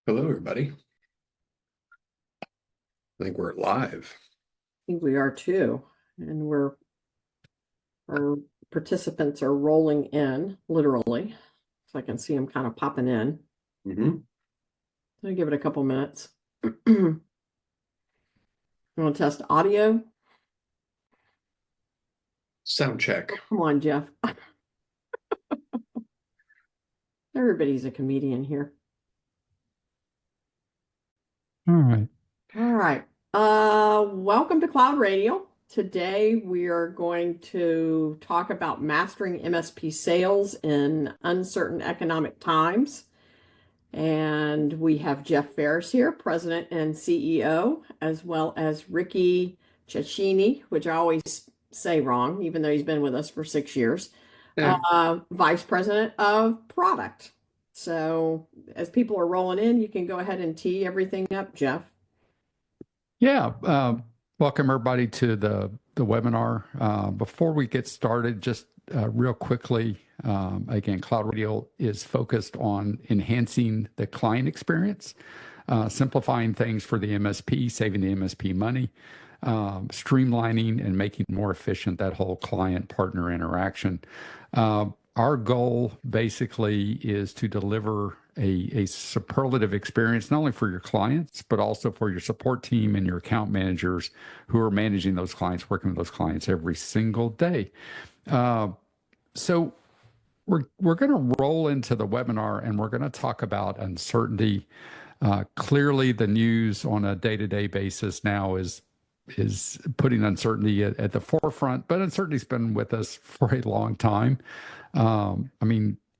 Hello, everybody. I think we're live. I think we are too. And our participants are rolling in, literally. So I can see them kind of popping in. Mm-hmm. I'll give it a couple minutes. You want to test audio? Sound check. Come on, Jeff. Everybody's a comedian here. All right. All right. Welcome to CloudRadial. Today we are going to talk about mastering MSP sales in uncertain economic times. And we have Jeff Farris here, President and CEO, as well as Ricky Cecchini, which I always say wrong, even though he's been with us for 6 years, Vice President of Product. So as people are rolling in, you can go ahead and tee everything up, Jeff. Yeah. Welcome everybody to the webinar. Before we get started, just real quickly, again, CloudRadial is focused on enhancing the client experience, simplifying things for the MSP, saving the MSP money, streamlining and making more efficient that whole client-partner interaction. Our goal basically is to deliver a superlative experience, not only for your clients, but also for your support team and your account managers who are managing those clients, working with those clients every single day. So we're going to roll into the webinar and we're going to talk about uncertainty. Clearly, the news on a day-to-day basis now is putting uncertainty at the forefront, but uncertainty's been with us for a long time.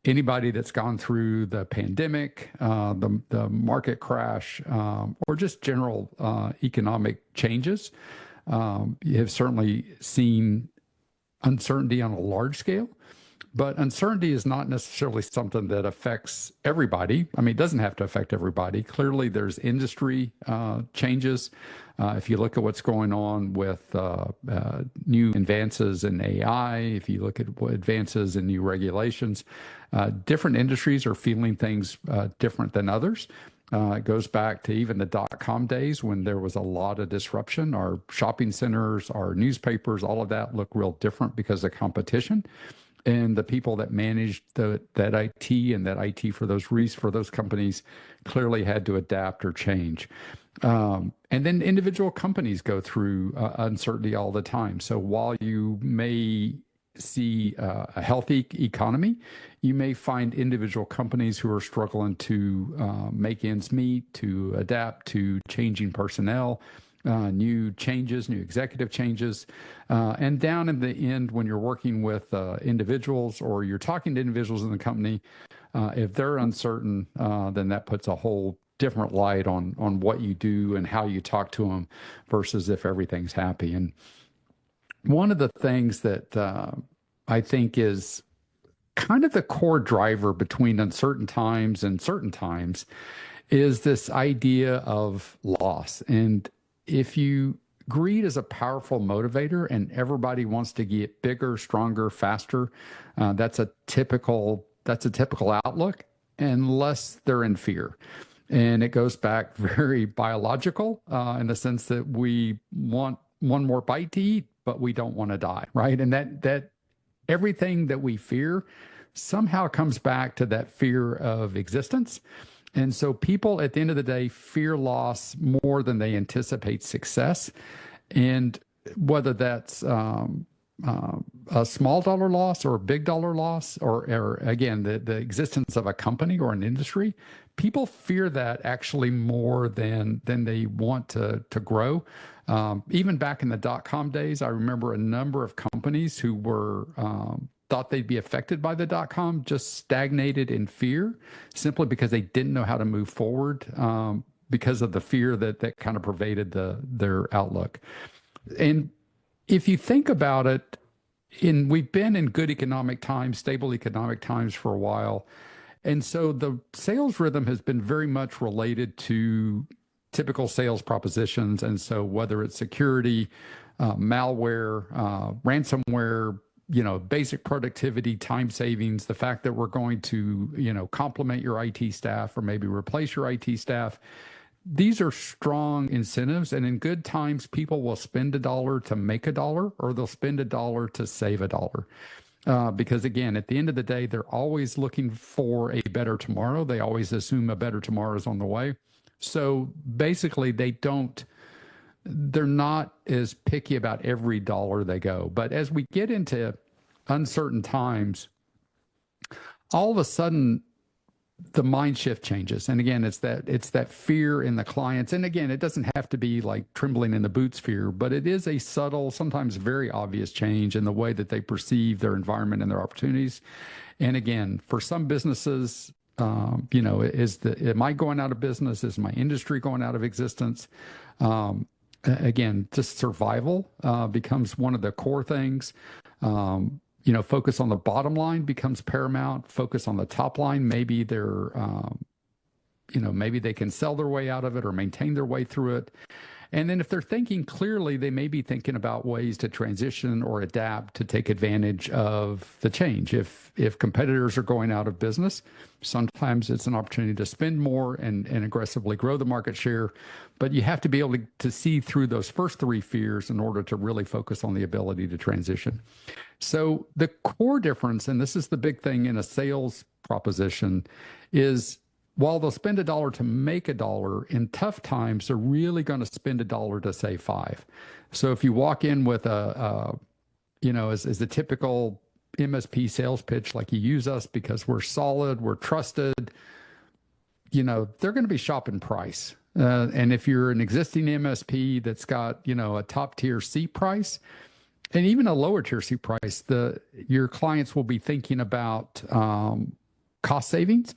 Anybody that's gone through the pandemic, the market crash, or just general economic changes, you have certainly seen uncertainty on a large scale. But uncertainty is not necessarily something that affects everybody. It doesn't have to affect everybody. Clearly, there's industry changes. If you look at what's going on with new advances in AI, if you look at advances in new regulations, different industries are feeling things different than others. It goes back to even the dot-com days when there was a lot of disruption. Our shopping centers, our newspapers, all of that look real different because of competition. And the people that managed that IT and that IT for those companies clearly had to adapt or change. And then individual companies go through uncertainty all the time. So while you may see a healthy economy, you may find individual companies who are struggling to make ends meet, to adapt to changing personnel, new changes, new executive changes. And down in the end, when you're working with individuals or you're talking to individuals in the company, if they're uncertain, then that puts a whole different light on what you do and how you talk to them versus if everything's happy. And one of the things that I think is kind of the core driver between uncertain times and certain times is this idea of loss. And if greed is a powerful motivator and everybody wants to get bigger, stronger, faster, that's a typical outlook unless they're in fear. And it goes back very biological in the sense that we want one more bite to eat, but we don't want to die, right? And that everything that we fear somehow comes back to that fear of existence. And so people at the end of the day fear loss more than they anticipate success. And whether that's a small dollar loss or a big dollar loss, or again, the existence of a company or an industry, people fear that actually more than they want to grow. Even back in the dot-com days, I remember a number of companies who were thought they'd be affected by the dot-com just stagnated in fear simply because they didn't know how to move forward because of the fear that kind of pervaded their outlook. And if you think about it, we've been in good economic times, stable economic times for a while. And so the sales rhythm has been very much related to typical sales propositions. And so whether it's security, malware, ransomware, basic productivity, time savings, the fact that we're going to, complement your IT staff or maybe replace your IT staff. These are strong incentives. And in good times, people will spend $1 to make $1, or they'll spend $1 to save $1. Because again, at the end of the day, they're always looking for a better tomorrow. They always assume a better tomorrow is on the way. So basically, they're not as picky about every dollar they go. But as we get into uncertain times, all of a sudden the mind shift changes. And again, it's that fear in the clients. And again, it doesn't have to be like trembling in the boots fear, but it is a subtle, sometimes very obvious change in the way that they perceive their environment and their opportunities. And again, for some businesses, am I going out of business? Is my industry going out of existence? Again, just survival becomes one of the core things. Focus on the bottom line becomes paramount. Focus on the top line. Maybe maybe they can sell their way out of it or maintain their way through it. And then if they're thinking clearly, they may be thinking about ways to transition or adapt to take advantage of the change. If competitors are going out of business, sometimes it's an opportunity to spend more and aggressively grow the market share. But you have to be able to see through those first three fears in order to really focus on the ability to transition. So the core difference, and this is the big thing in a sales proposition, is while they'll spend $1 to make $1, in tough times, they're really going to spend $1 to save $5. So if you walk in with as a typical MSP sales pitch, like you use us because we're solid, we're trusted, they're going to be shopping price. And if you're an existing MSP that's got, a top tier seat price, and even a lower tier seat price, your clients will be thinking about cost savings.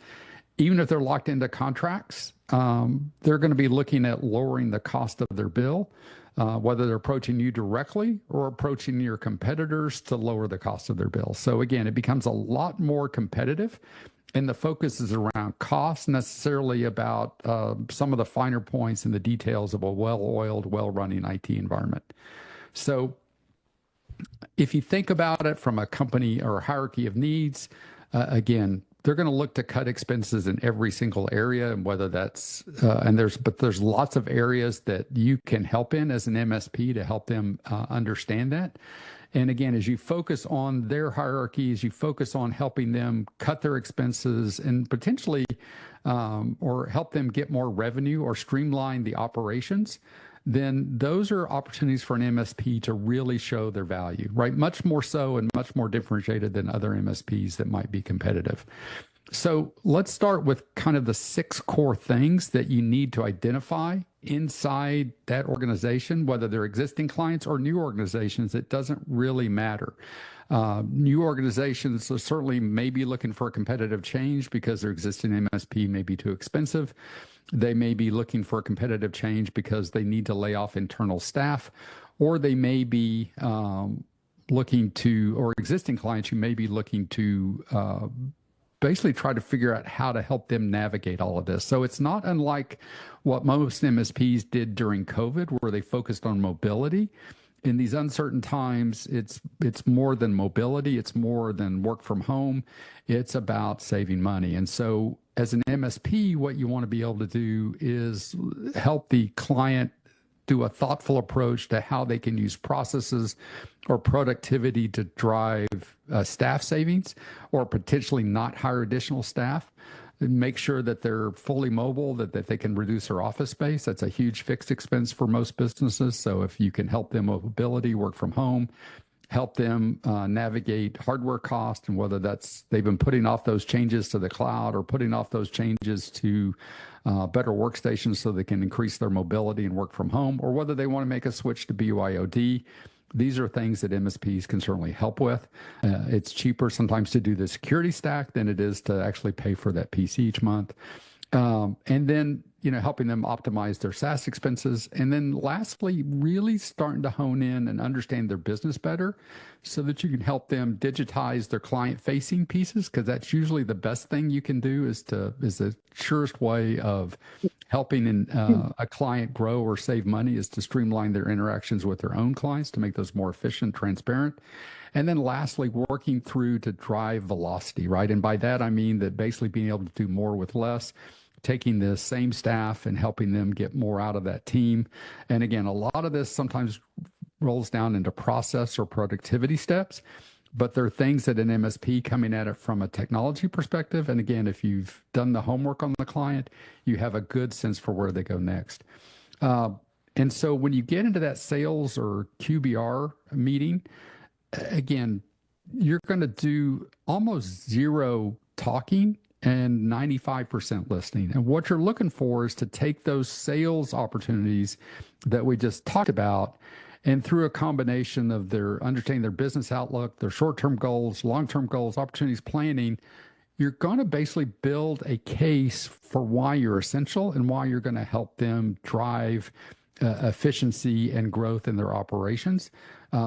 Even if they're locked into contracts, they're going to be looking at lowering the cost of their bill, whether they're approaching you directly or approaching your competitors to lower the cost of their bill. So again, it becomes a lot more competitive, and the focus is around cost, necessarily about some of the finer points and the details of a well-oiled, well-running IT environment. So if you think about it from a company or a hierarchy of needs, again, they're going to look to cut expenses in every single area, and whether that's there's lots of areas that you can help in as an MSP to help them understand that. And again, as you focus on their hierarchy, as you focus on helping them cut their expenses and potentially or help them get more revenue or streamline the operations, then those are opportunities for an MSP to really show their value, right? Much more so and much more differentiated than other MSPs that might be competitive. So let's start with kind of the 6 core things that you need to identify inside that organization, whether they're existing clients or new organizations. It doesn't really matter. New organizations are certainly may be looking for a competitive change because their existing MSP may be too expensive. They may be looking for a competitive change because they need to lay off internal staff, or they may be looking to, or existing clients who may be looking to basically try to figure out how to help them navigate all of this. So it's not unlike what most MSPs did during COVID, where they focused on mobility. In these uncertain times, it's more than mobility. It's more than work from home. It's about saving money. And so as an MSP, what you want to be able to do is help the client do a thoughtful approach to how they can use processes or productivity to drive staff savings, or potentially not hire additional staff. And make sure that they're fully mobile, that they can reduce their office space. That's a huge fixed expense for most businesses. So if you can help them with mobility, work from home, help them navigate hardware cost, and whether that's they've been putting off those changes to the cloud or putting off those changes to better workstations so they can increase their mobility and work from home, or whether they want to make a switch to BYOD. These are things that MSPs can certainly help with. It's cheaper sometimes to do the security stack than it is to actually pay for that PC each month. And then helping them optimize their SaaS expenses. And then lastly, really starting to hone in and understand their business better so that you can help them digitize their client facing pieces, because that's usually the best thing you can do is the surest way of helping a client grow or save money is to streamline their interactions with their own clients to make those more efficient, transparent. And then lastly, working through to drive velocity, right? And by that, I mean that basically being able to do more with less, taking the same staff and helping them get more out of that team. And again, a lot of this sometimes rolls down into process or productivity steps, but there are things that an MSP coming at it from a technology perspective. And again, if you've done the homework on the client, you have a good sense for where they go next. And so when you get into that sales or QBR meeting, again, you're going to do almost zero talking and 95% listening. And what you're looking for is to take those sales opportunities that we just talked about, and through a combination of their understanding their business outlook, their short-term goals, long-term goals, opportunities planning, you're going to basically build a case for why you're essential and why you're going to help them drive efficiency and growth in their operations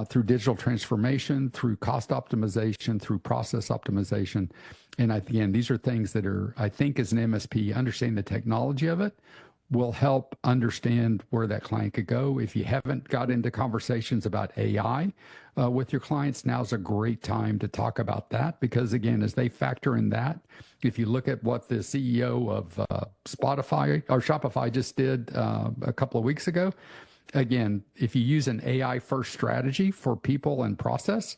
through digital transformation, through cost optimization, through process optimization. And again, these are things that are, I think, as an MSP, understanding the technology of it will help understand where that client could go. If you haven't got into conversations about AI with your clients, now's a great time to talk about that, because again, as they factor in that, if you look at what the CEO of Spotify or Shopify just did a couple of weeks ago, again, if you use an AI first strategy for people and process,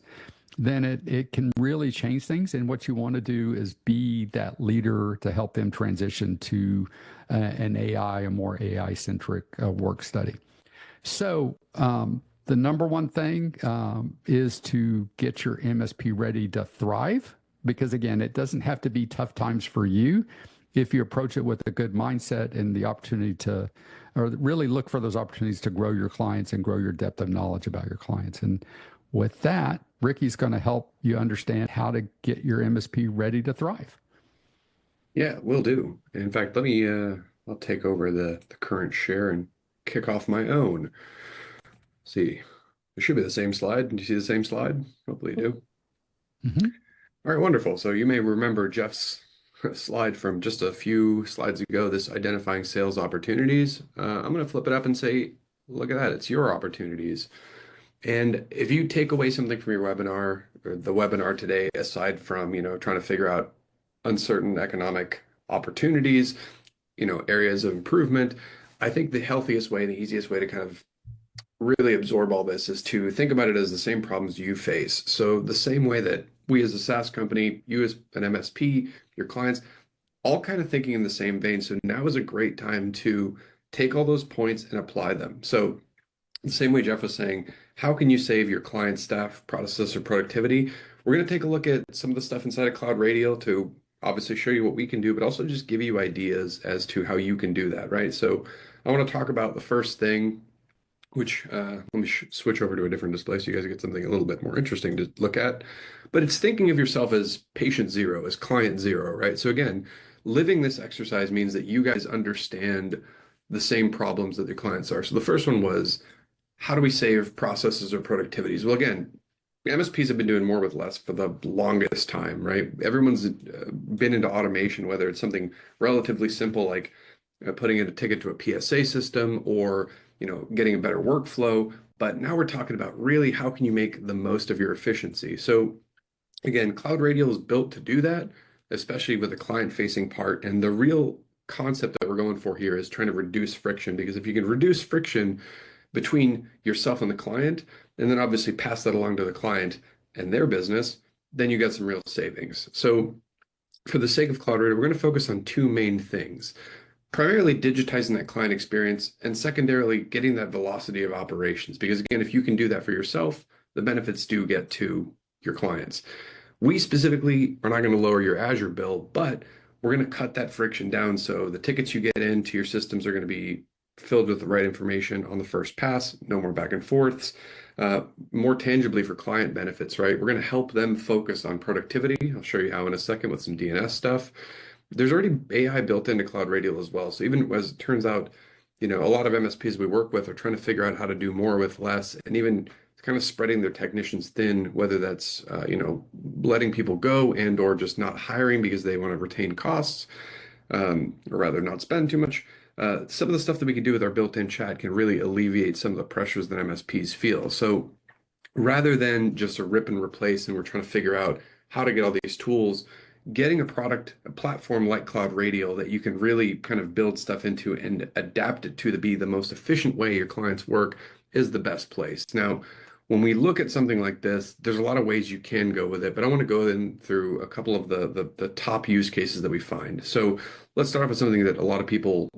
then it can really change things. And what you want to do is be that leader to help them transition to a more AI centric work study. So the number one thing is to get your MSP ready to thrive, because again, it doesn't have to be tough times for you if you approach it with a good mindset and the opportunity to, or really look for those opportunities to grow your clients and grow your depth of knowledge about your clients. And with that, Ricky's going to help you understand how to get your MSP ready to thrive. Yeah, will do. In fact, let me I'll take over the current share and kick off my own. See, it should be the same slide. Do you see the same slide? Hopefully you do. Mm-hmm. All right, wonderful. So you may remember Jeff's slide from just a few slides ago, this identifying sales opportunities. I'm going to flip it up and say, look at that, it's your opportunities. And if you take away something from your webinar or the webinar today, aside from, trying to figure out uncertain economic opportunities, areas of improvement, I think the healthiest way and the easiest way to kind of really absorb all this is to think about it as the same problems you face. So the same way that we as a SaaS company, you as an MSP, your clients, all kind of thinking in the same vein. So now is a great time to take all those points and apply them. So the same way Jeff was saying, how can you save your client staff process or productivity? We're going to take a look at some of the stuff inside of CloudRadial to obviously show you what we can do, but also just give you ideas as to how you can do that, right? So I want to talk about the first thing, which let me switch over to a different display so you guys get something a little bit more interesting to look at. But it's thinking of yourself as patient zero, as client zero, right? So again, living this exercise means that you guys understand the same problems that the clients are. So the first one was, how do we save processes or productivities? Well, again, MSPs have been doing more with less for the longest time, right? Everyone's been into automation, whether it's something relatively simple like putting in a ticket to a PSA system or getting a better workflow. But now we're talking about really how can you make the most of your efficiency? So again, CloudRadial is built to do that, especially with the client-facing part. And the real concept that we're going for here is trying to reduce friction, because if you can reduce friction between yourself and the client, and then obviously pass that along to the client and their business, then you got some real savings. So for the sake of CloudRadial, we're going to focus on two main things. Primarily digitizing that client experience, and secondarily getting that velocity of operations. Because again, if you can do that for yourself, the benefits do get to your clients. We specifically are not going to lower your Azure bill, but we're going to cut that friction down. So the tickets you get into your systems are going to be filled with the right information on the first pass, no more back and forths. More tangibly for client benefits, right? We're going to help them focus on productivity. I'll show you how in a second with some DNS stuff. there's already AI built into CloudRadial as well. So even as it turns out, a lot of MSPs we work with are trying to figure out how to do more with less, and even kind of spreading their technicians thin, whether that's letting people go and or just not hiring because they want to retain costs, or rather not spend too much. Some of the stuff that we can do with our built-in chat can really alleviate some of the pressures that MSPs feel. So rather than just a rip and replace, and we're trying to figure out how to get all these tools, getting a platform like CloudRadial that you can really kind of build stuff into and adapt it to be the most efficient way your clients work is the best place. Now, when we look at something like this, there's a lot of ways you can go with it, but I want to go in through a couple of the top use cases that we find. So let's start off with something that a lot of people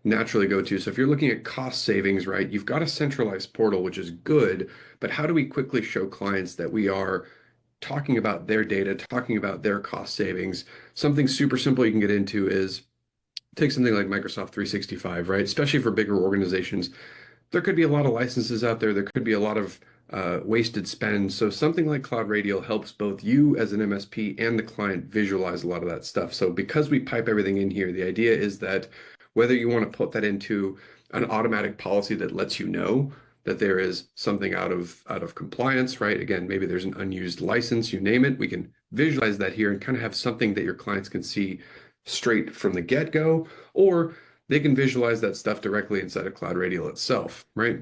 naturally go to. So if you're looking at cost savings, right, you've got a centralized portal, which is good, but how do we quickly show clients that we are talking about their data, talking about their cost savings? Something super simple you can get into is take something like Microsoft 365, right? Especially for bigger organizations. There could be a lot of licenses out there. There could be a lot of wasted spend. So something like CloudRadial helps both you as an MSP and the client visualize a lot of that stuff. So because we pipe everything in here, the idea is that whether you want to put that into an automatic policy that lets you know that there is something out of compliance, right? Again, maybe there's an unused license, you name it. We can visualize that here and kind of have something that your clients can see straight from the get-go, or they can visualize that stuff directly inside of CloudRadial itself, right?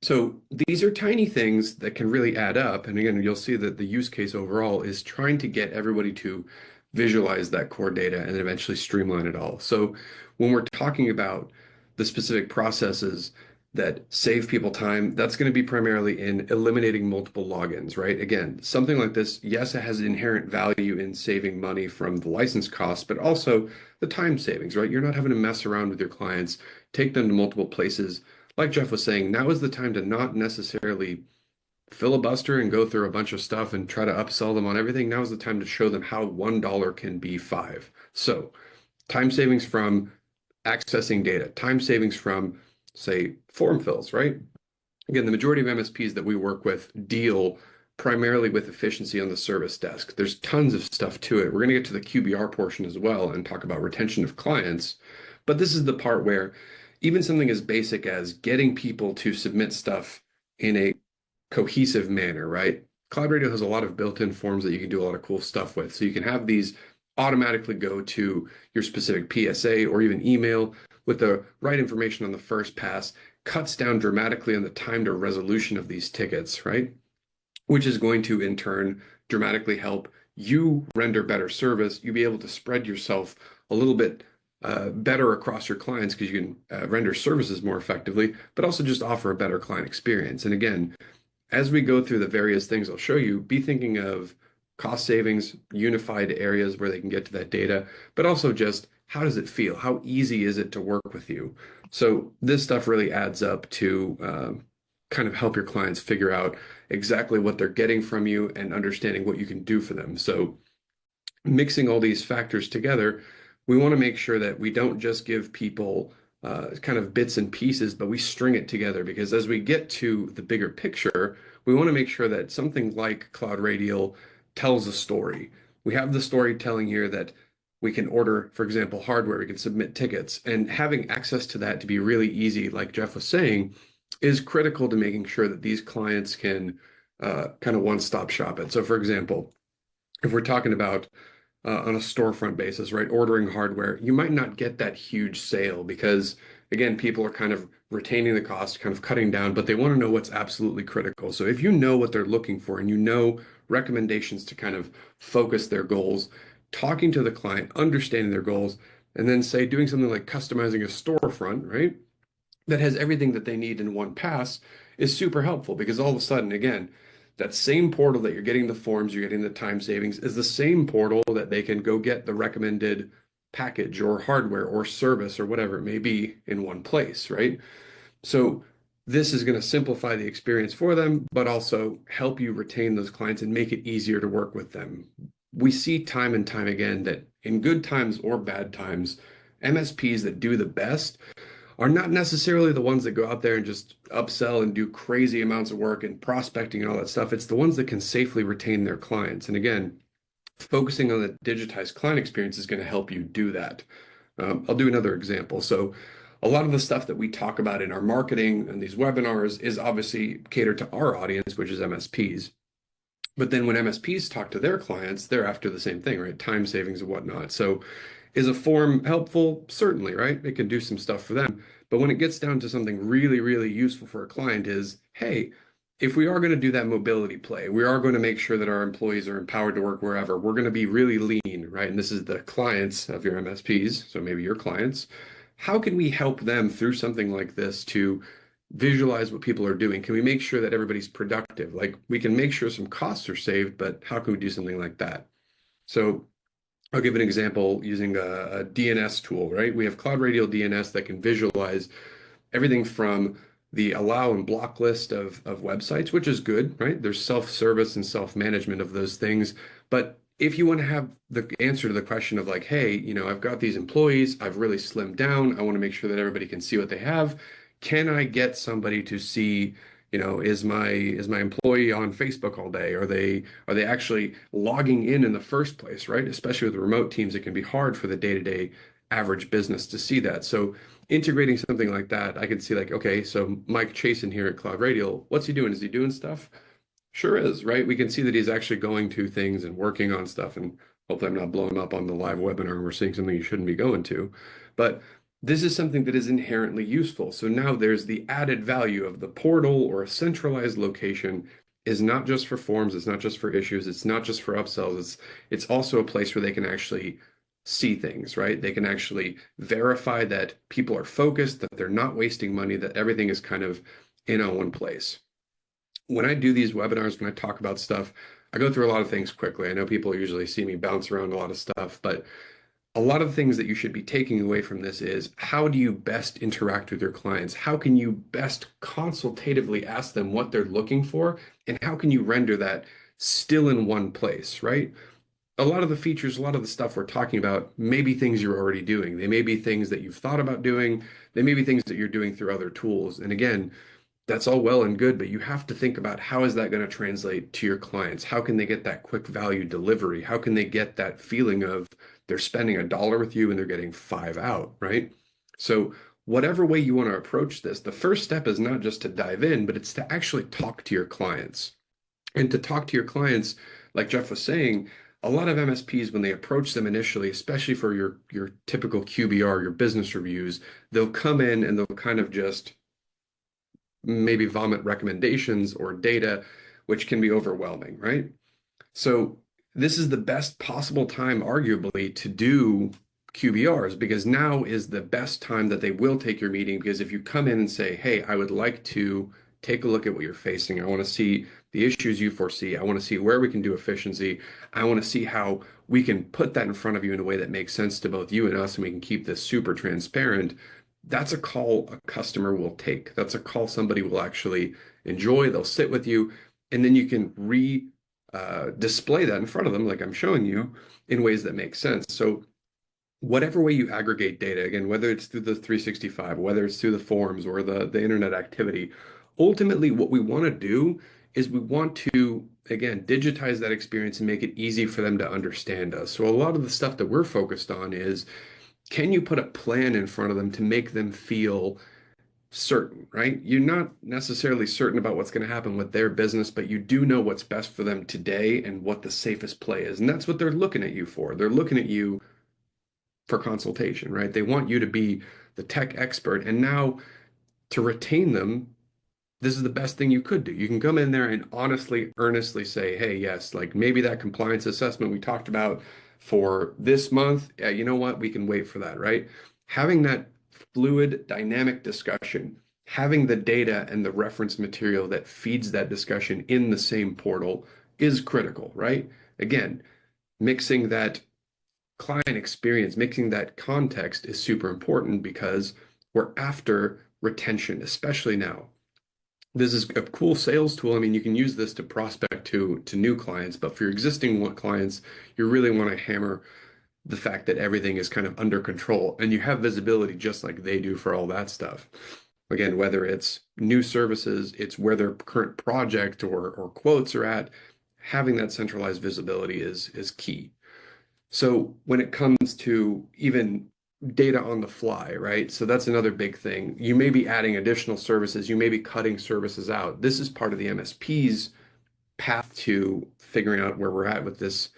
So these are tiny things that can really add up. And again, you'll see that the use case overall is trying to get everybody to visualize that core data and eventually streamline it all. So when we're talking about the specific processes that save people time, that's going to be primarily in eliminating multiple logins, right? Again, something like this, yes, it has inherent value in saving money from the license costs, but also the time savings, right? You're not having to mess around with your clients, take them to multiple places. Like Jeff was saying, now is the time to not necessarily filibuster and go through a bunch of stuff and try to upsell them on everything. Now is the time to show them how $1 can be 5. So time savings from accessing data, time savings from, say, form fills, right? Again, the majority of MSPs that we work with deal primarily with efficiency on the service desk. There's tons of stuff to it. We're going to get to the QBR portion as well and talk about retention of clients. But this is the part where even something as basic as getting people to submit stuff in a cohesive manner, right? CloudRadial has a lot of built-in forms that you can do a lot of cool stuff with. So you can have these automatically go to your specific PSA or even email with the right information on the first pass, cuts down dramatically on the time to resolution of these tickets, right? Which is going to in turn dramatically help you render better service. You'll be able to spread yourself a little bit better across your clients because you can render services more effectively, but also just offer a better client experience. And again, as we go through the various things I'll show you, be thinking of cost savings, unified areas where they can get to that data, but also just how does it feel? How easy is it to work with you? So this stuff really adds up to kind of help your clients figure out exactly what they're getting from you and understanding what you can do for them. So mixing all these factors together, we want to make sure that we don't just give people kind of bits and pieces, but we string it together, because as we get to the bigger picture, we want to make sure that something like CloudRadial tells a story. We have the storytelling here that we can order, for example, hardware, we can submit tickets, and having access to that to be really easy, like Jeff was saying, is critical to making sure that these clients can kind of one-stop shop it. So for example, if we're talking about on a storefront basis, right? Ordering hardware, you might not get that huge sale because, again, people are kind of retaining the cost, kind of cutting down, but they want to know what's absolutely critical. So if you know what they're looking for and you know recommendations to kind of focus their goals, talking to the client, understanding their goals, and then say doing something like customizing a storefront, right? That has everything that they need in one pass is super helpful, because all of a sudden, again, that same portal that you're getting the forms, you're getting the time savings, is the same portal that they can go get the recommended package or hardware or service or whatever it may be in one place, right? So this is going to simplify the experience for them, but also help you retain those clients and make it easier to work with them. We see time and time again that in good times or bad times, MSPs that do the best are not necessarily the ones that go out there and just upsell and do crazy amounts of work and prospecting and all that stuff. It's the ones that can safely retain their clients. And again, Focusing on the digitized client experience is going to help you do that. I'll do another example. So, a lot of the stuff that we talk about in our marketing and these webinars is obviously catered to our audience, which is MSPs. But then when MSPs talk to their clients, they're after the same thing, right? Time savings and whatnot. So, is a form helpful? Certainly, right? It can do some stuff for them. But when it gets down to something really, really useful for a client is, hey, if we are going to do that mobility play, we are going to make sure that our employees are empowered to work wherever. We're going to be really lean, right? And this is the clients of your MSPs, so maybe your clients. How can we help them through something like this to visualize what people are doing? Can we make sure that everybody's productive? Like we can make sure some costs are saved, but how can we do something like that? So I'll give an example using a DNS tool, right? We have CloudRadial DNS that can visualize everything from the allow and block list of websites, which is good, right? There's self-service and self-management of those things. But if you want to have the answer to the question of like, hey, I've got these employees, I've really slimmed down, I want to make sure that everybody can see what they have. Can I get somebody to see, is my employee on Facebook all day? Are they actually logging in the first place, right? Especially with remote teams, it can be hard for the day-to-day average business to see that. So integrating something like that, I can see like, okay, so Mike Chasen here at CloudRadial, what's he doing? Is he doing stuff? Sure is, right? We can see that he's actually going to things and working on stuff. And hopefully I'm not blowing him up on the live webinar and we're seeing something you shouldn't be going to. But this is something that is inherently useful. So now there's the added value of the portal or a centralized location is not just for forms, it's not just for issues, it's not just for upsells, it's also a place where they can actually see things, right? They can actually verify that people are focused, that they're not wasting money, that everything is kind of in on one place. When I do these webinars, when I talk about stuff, I go through a lot of things quickly. I know people usually see me bounce around a lot of stuff, but a lot of things that you should be taking away from this is how do you best interact with your clients? How can you best consultatively ask them what they're looking for? And how can you render that still in one place, right? A lot of the features, a lot of the stuff we're talking about may be things you're already doing. They may be things that you've thought about doing. They may be things that you're doing through other tools. And again, that's all well and good, but you have to think about how is that going to translate to your clients? How can they get that quick value delivery? How can they get that feeling of they're spending $1 with you and they're getting 5 out, right? So whatever way you want to approach this, the first step is not just to dive in, but it's to actually talk to your clients. And to talk to your clients, like Jeff was saying, a lot of MSPs, when they approach them initially, especially for your typical QBR, your business reviews, they'll come in and they'll kind of just maybe vomit recommendations or data, which can be overwhelming, right? So this is the best possible time, arguably, to do QBRs because now is the best time that they will take your meeting. Because if you come in and say, hey, I would like to take a look at what you're facing. I want to see the issues you foresee. I want to see where we can do efficiency. I want to see how we can put that in front of you in a way that makes sense to both you and us, and we can keep this super transparent. That's a call a customer will take. That's a call somebody will actually enjoy. They'll sit with you, and then you can display that in front of them, like I'm showing you, in ways that make sense. So whatever way you aggregate data, again, whether it's through the 365, whether it's through the forms or the internet activity, ultimately what we want to do is we want to, again, digitize that experience and make it easy for them to understand us. So a lot of the stuff that we're focused on is, can you put a plan in front of them to make them feel certain, right? You're not necessarily certain about what's going to happen with their business, but you do know what's best for them today and what the safest play is. And that's what they're looking at you for. They're looking at you for consultation, right? They want you to be the tech expert. And now to retain them, this is the best thing you could do. You can come in there and honestly, earnestly say, hey, yes, like maybe that compliance assessment we talked about for this month, you know what? We can wait for that, right? Having that fluid, dynamic discussion, having the data and the reference material that feeds that discussion in the same portal is critical, right? Again, mixing that client experience, mixing that context is super important because we're after retention, especially now. This is a cool sales tool. I mean, you can use this to prospect to new clients, but for your existing clients, you really want to hammer the fact that everything is kind of under control and you have visibility just like they do for all that stuff. Again, whether it's new services, it's where their current project or quotes are at, having that centralized visibility is key. So when it comes to even data on the fly, right? So that's another big thing. You may be adding additional services, you may be cutting services out. This is part of the MSP's path to figuring out where we're at with this,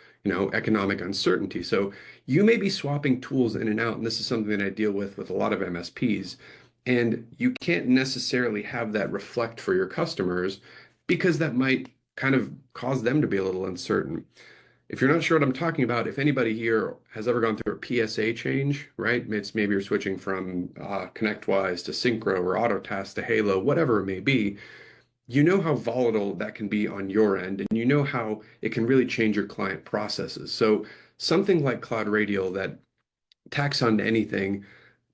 economic uncertainty. So you may be swapping tools in and out, and this is something that I deal with a lot of MSPs. And you can't necessarily have that reflect for your customers because that might kind of cause them to be a little uncertain. If you're not sure what I'm talking about, if anybody here has ever gone through a PSA change, right? It's maybe you're switching from ConnectWise to Synchro or AutoTask to Halo, whatever it may be, you know how volatile that can be on your end, and you know how it can really change your client processes. So something like CloudRadial that tacks onto anything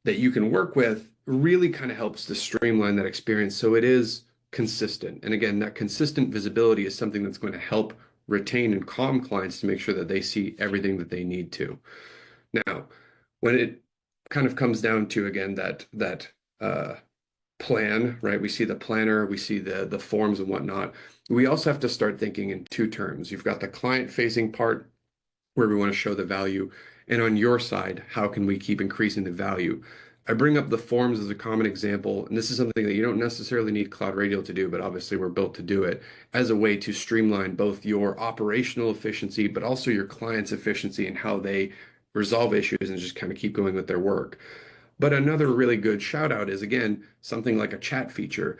that you can work with really kind of helps to streamline that experience so it is consistent. And again, that consistent visibility is something that's going to help retain and calm clients to make sure that they see everything that they need to. Now, when it kind of comes down to again that plan, right? We see the planner, we see the forms and whatnot. We also have to start thinking in two terms. You've got the client-facing part where we want to show the value, and on your side, how can we keep increasing the value? I bring up the forms as a common example, and this is something that you don't necessarily need CloudRadial to do, but obviously we're built to do it as a way to streamline both your operational efficiency, but also your clients' efficiency and how they resolve issues and just kind of keep going with their work. But another really good shout out is again, something like a chat feature.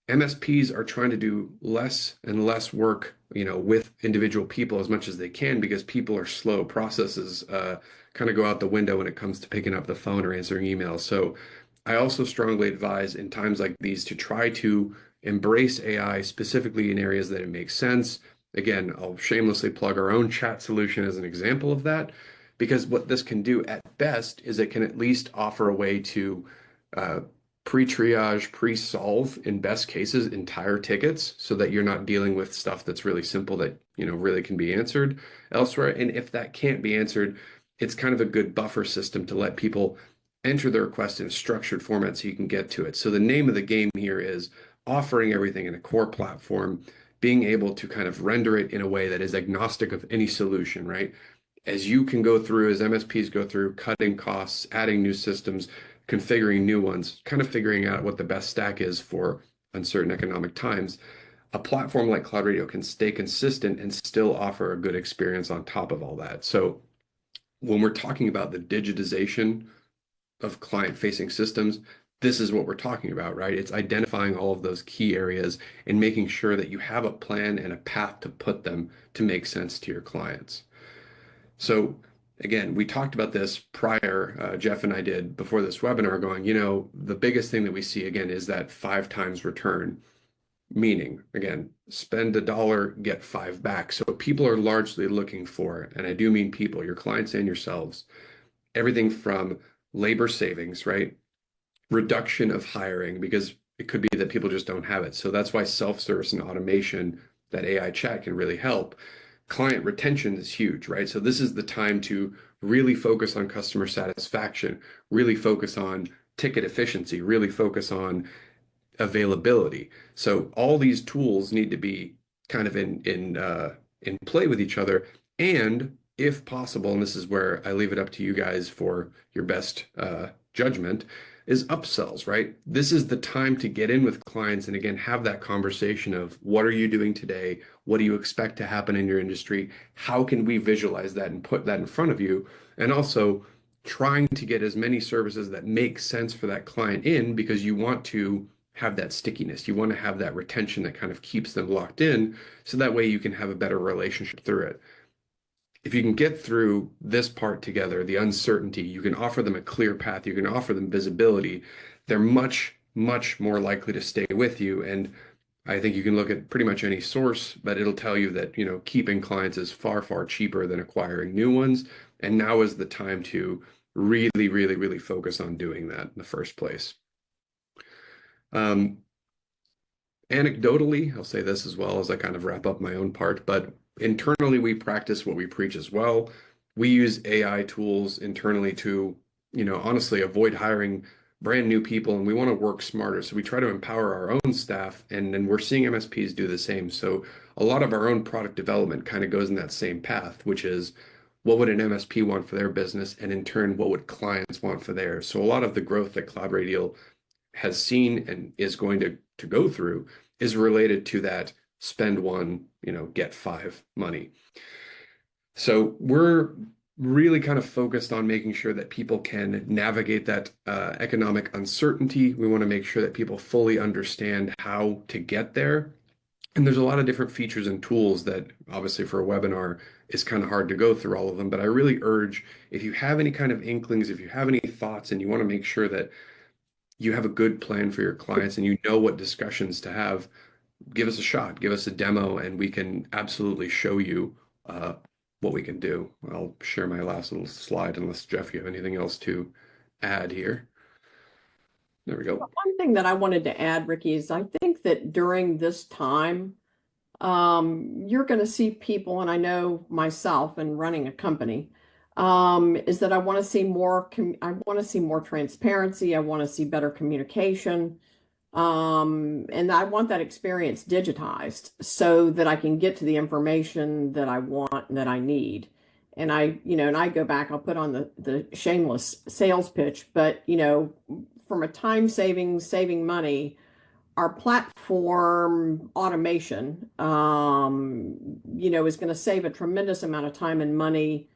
MSPs are trying to do less and less work, with individual people as much as they can because people are slow. Processes kind of go out the window when it comes to picking up the phone or answering emails. So I also strongly advise in times like these to try to embrace AI specifically in areas that it makes sense. Again, I'll shamelessly plug our own chat solution as an example of that, because what this can do at best is it can at least offer a way to uh, pre-triage, pre-solve, in best cases, entire tickets so that you're not dealing with stuff that's really simple that, really can be answered elsewhere. And if that can't be answered, it's kind of a good buffer system to let people enter the request in a structured format so you can get to it. So the name of the game here is offering everything in a core platform, being able to kind of render it in a way that is agnostic of any solution, right? As you can go through, as MSPs go through, cutting costs, adding new systems, configuring new ones, kind of figuring out what the best stack is for uncertain economic times, a platform like CloudRadio can stay consistent and still offer a good experience on top of all that. So when we're talking about the digitization of client-facing systems, this is what we're talking about, right? It's identifying all of those key areas and making sure that you have a plan and a path to put them to make sense to your clients. So again, we talked about this prior, Jeff and I did before this webinar going, the biggest thing that we see again is that 5 times return, meaning again, spend $1, get 5 back. So people are largely looking for, and I do mean people, your clients and yourselves, everything from labor savings, right? Reduction of hiring, because it could be that people just don't have it. So that's why self-service and automation, that AI chat can really help. Client retention is huge, right? So this is the time to really focus on customer satisfaction, really focus on ticket efficiency, really focus on availability. So all these tools need to be kind of in play with each other. And if possible, and this is where I leave it up to you guys for your best judgment, is upsells, right? This is the time to get in with clients and again have that conversation of what are you doing today? What do you expect to happen in your industry? How can we visualize that and put that in front of you? And also trying to get as many services that make sense for that client in, because you want to have that stickiness. You want to have that retention that kind of keeps them locked in, so that way you can have a better relationship through it. If you can get through this part together, the uncertainty, you can offer them a clear path, you can offer them visibility, they're much, much more likely to stay with you. And I think you can look at pretty much any source, but it'll tell you that, keeping clients is far, far cheaper than acquiring new ones. And now is the time to really, really, really focus on doing that in the first place. Anecdotally, I'll say this as well as I kind of wrap up my own part, but internally we practice what we preach as well. We use AI tools internally to, honestly avoid hiring brand new people and we want to work smarter. So we try to empower our own staff, and then we're seeing MSPs do the same. So a lot of our own product development kind of goes in that same path, which is what would an MSP want for their business, and in turn, what would clients want for theirs? So a lot of the growth that CloudRadial has seen and is going to go through is related to that spend one, get five money. So we're really kind of focused on making sure that people can navigate that economic uncertainty. We want to make sure that people fully understand how to get there. And there's a lot of different features and tools that obviously for a webinar is kind of hard to go through all of them. But I really urge, if you have any kind of inklings, if you have any thoughts and you want to make sure that you have a good plan for your clients and you know what discussions to have, give us a shot, give us a demo, and we can absolutely show you what we can do. I'll share my last little slide unless, Jeff, you have anything else to add here. There we go. One thing that I wanted to add, Ricky, is I think that during this time, you're going to see people, and I know myself in running a company, is that I want to see more, I want to see more transparency. I want to see better communication. And I want that experience digitized so that I can get to the information that I want and that I need. And I go back, I'll put on the shameless sales pitch, but, from a time saving money, our platform automation, is going to save a tremendous amount of time and money,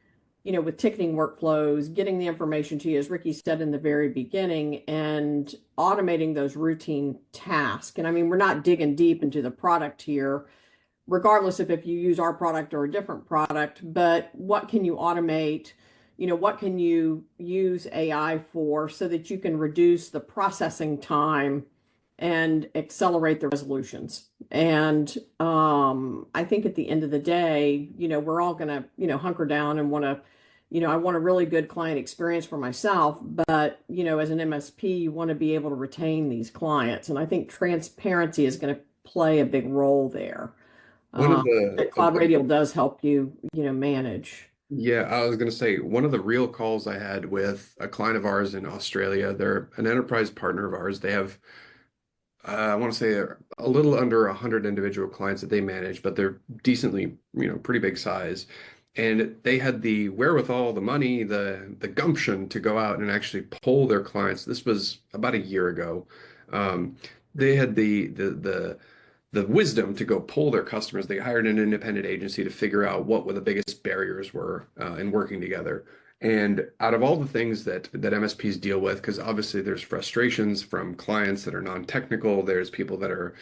with ticketing workflows, getting the information to you, as Ricky said in the very beginning, and automating those routine tasks. And I mean, we're not digging deep into the product here, regardless of if you use our product or a different product, but what can you automate? What can you use AI for so that you can reduce the processing time and accelerate the resolutions? And I think at the end of the day, we're all going to, hunker down and want to, I want a really good client experience for myself, but, as an MSP, you want to be able to retain these clients. And I think transparency is going to play a big role there. One of CloudRadial does help you, manage. Yeah, I was going to say one of the real calls I had with a client of ours in Australia, they're an enterprise partner of ours. They have, I want to say a little under 100 individual clients that they manage, but they're decently, pretty big size. And they had the wherewithal, the money, the gumption to go out and actually poll their clients. This was about a year ago. They had the wisdom to go poll their customers. They hired an independent agency to figure out what the biggest barriers were in working together. And out of all the things that MSPs deal with, because obviously there's frustrations from clients that are non-technical, there's people that are,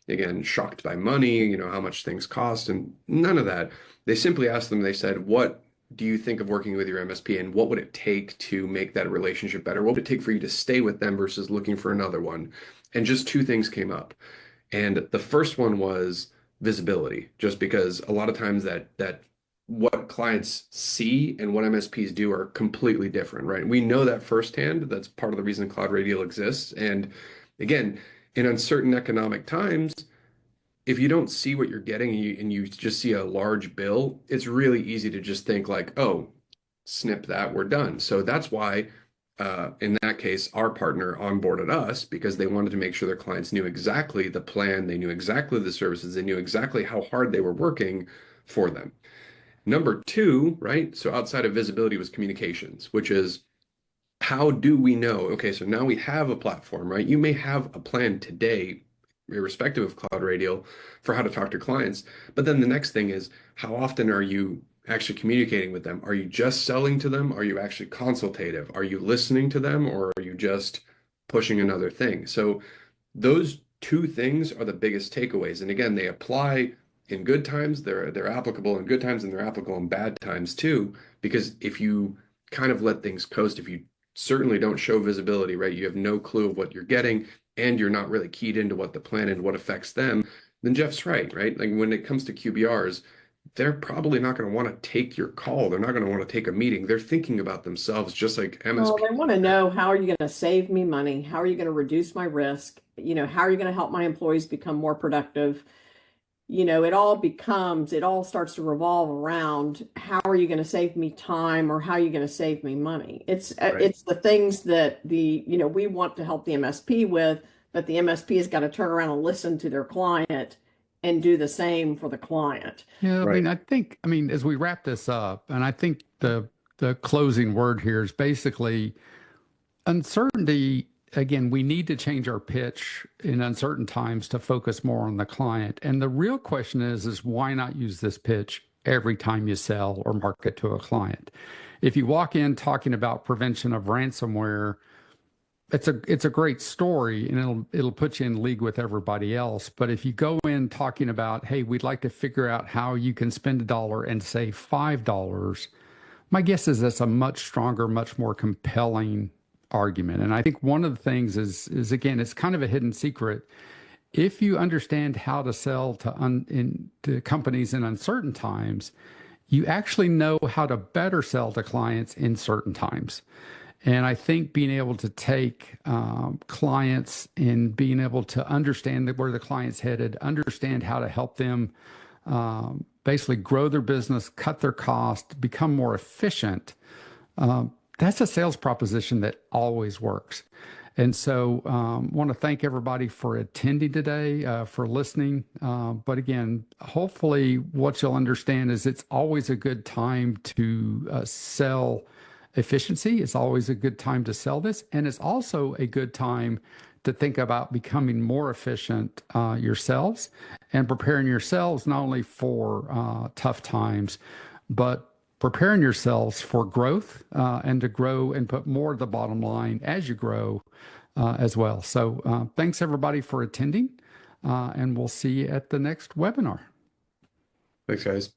again, shocked by money, how much things cost, and none of that. They simply asked them, they said, what do you think of working with your MSP, and what would it take to make that relationship better? What would it take for you to stay with them versus looking for another one? And just two things came up. And the first one was visibility, just because a lot of times that what clients see and what MSPs do are completely different, right? We know that firsthand. That's part of the reason CloudRadial exists. And again, in uncertain economic times, if you don't see what you're getting and you just see a large bill, it's really easy to just think like, oh, snip that, we're done. So that's why in that case, our partner onboarded us because they wanted to make sure their clients knew exactly the plan, they knew exactly the services, they knew exactly how hard they were working for them. Number two, right? So outside of visibility was communications, which is how do we know? Okay, so now we have a platform, right? You may have a plan today, irrespective of CloudRadial, for how to talk to clients. But then the next thing is how often are you actually communicating with them? Are you just selling to them? Are you actually consultative? Are you listening to them, or are you just pushing another thing? So those two things are the biggest takeaways. And again, they apply in good times, they're applicable in good times, and they're applicable in bad times too. Because if you kind of let things coast, if you certainly don't show visibility, right? You have no clue of what you're getting, and you're not really keyed into what the plan and what affects them, then Jeff's right? Like when it comes to QBRs, they're probably not going to want to take your call. They're not going to want to take a meeting. They're thinking about themselves just like Well, MSP. they want to know, how are you going to save me money? How are you going to reduce my risk? How are you going to help my employees become more productive? it all starts to revolve around how are you going to save me time or how are you going to save me money? Right. It's the things that we want to help the MSP with, but the MSP has got to turn around and listen to their client and do the same for the client. Yeah, Right. I mean, as we wrap this up, and I think the closing word here is basically uncertainty. Again, we need to change our pitch in uncertain times to focus more on the client. And the real question is why not use this pitch every time you sell or market to a client? If you walk in talking about prevention of ransomware, it's a great story and it'll put you in league with everybody else. But if you go in talking about, hey, we'd like to figure out how you can spend $1 and save $5, my guess is that's a much stronger, much more compelling argument. And I think one of the things is again, it's kind of a hidden secret. If you understand how to sell to companies in uncertain times, you actually know how to better sell to clients in certain times. And I think being able to take clients and being able to understand where the client's headed, understand how to help them basically grow their business, cut their cost, become more efficient, that's a sales proposition that always works. And so want to thank everybody for attending today, for listening. But again, hopefully what you'll understand is it's always a good time to sell efficiency. It's always a good time to sell this. And it's also a good time to think about becoming more efficient yourselves and preparing yourselves not only for tough times, but preparing yourselves for growth and to grow and put more of the bottom line as you grow as well. So thanks everybody for attending and we'll see you at the next webinar. Thanks, guys.